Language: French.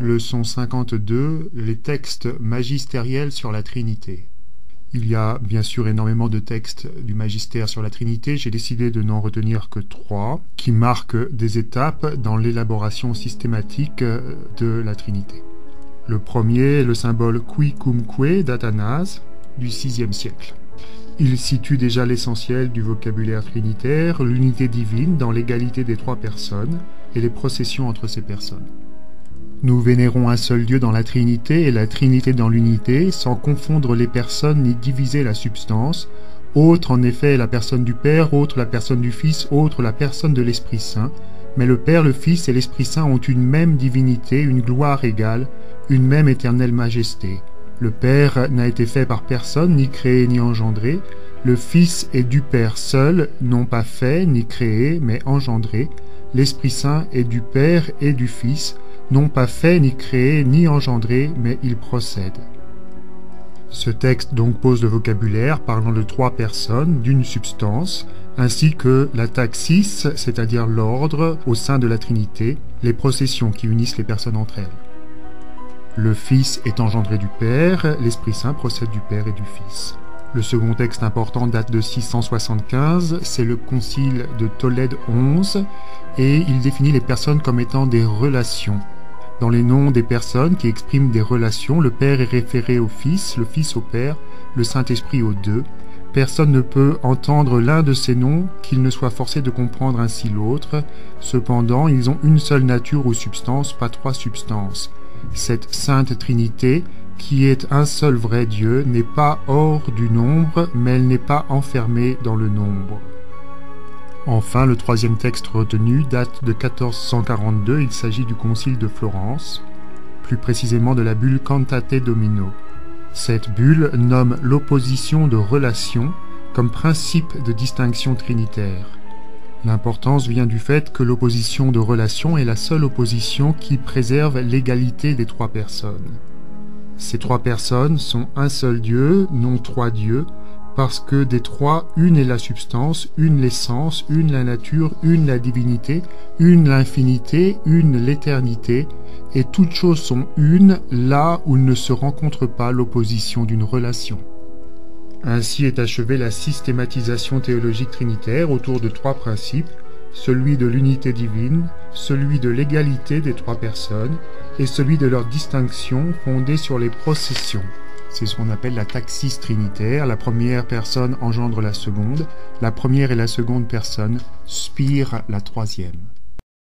Leçon 52, les textes magistériels sur la Trinité. Il y a bien sûr énormément de textes du magistère sur la Trinité, j'ai décidé de n'en retenir que 3, qui marquent des étapes dans l'élaboration systématique de la Trinité. Le premier est le symbole quicumque d'Athanase, du VIe siècle. Il situe déjà l'essentiel du vocabulaire trinitaire, l'unité divine dans l'égalité des 3 personnes et les processions entre ces personnes. Nous vénérons un seul Dieu dans la Trinité et la Trinité dans l'unité, sans confondre les personnes ni diviser la substance. Autre en effet est la personne du Père, autre la personne du Fils, autre la personne de l'Esprit Saint. Mais le Père, le Fils et l'Esprit Saint ont une même divinité, une gloire égale, une même éternelle majesté. Le Père n'a été fait par personne, ni créé, ni engendré. Le Fils est du Père seul, non pas fait, ni créé, mais engendré. L'Esprit Saint est du Père et du Fils, non pas fait, ni créé, ni engendré, mais il procède. Ce texte donc pose le vocabulaire parlant de 3 personnes d'une substance, ainsi que la taxis, c'est-à-dire l'ordre au sein de la Trinité, les processions qui unissent les personnes entre elles. Le Fils est engendré du Père, l'Esprit Saint procède du Père et du Fils. Le second texte important date de 675, c'est le Concile de Tolède 11, et il définit les personnes comme étant des relations. Dans les noms des personnes qui expriment des relations, le Père est référé au Fils, le Fils au Père, le Saint-Esprit aux deux. Personne ne peut entendre l'un de ces noms qu'il ne soit forcé de comprendre ainsi l'autre. Cependant, ils ont une seule nature ou substance, pas 3 substances. Cette Sainte Trinité, qui est un seul vrai Dieu, n'est pas hors du nombre, mais elle n'est pas enfermée dans le nombre. Enfin, le 3e texte retenu date de 1442, il s'agit du Concile de Florence, plus précisément de la bulle Cantate Domino. Cette bulle nomme l'opposition de relation comme principe de distinction trinitaire. L'importance vient du fait que l'opposition de relation est la seule opposition qui préserve l'égalité des 3 personnes. Ces 3 personnes sont un seul Dieu, non 3 dieux, parce que des 3, une est la substance, une l'essence, une la nature, une la divinité, une l'infinité, une l'éternité, et toutes choses sont une là où ne se rencontre pas l'opposition d'une relation. Ainsi est achevée la systématisation théologique trinitaire autour de 3 principes, celui de l'unité divine, celui de l'égalité des 3 personnes, et celui de leur distinction fondée sur les processions. C'est ce qu'on appelle la taxis trinitaire. La première personne engendre la seconde, la première et la seconde personne spirent la 3e.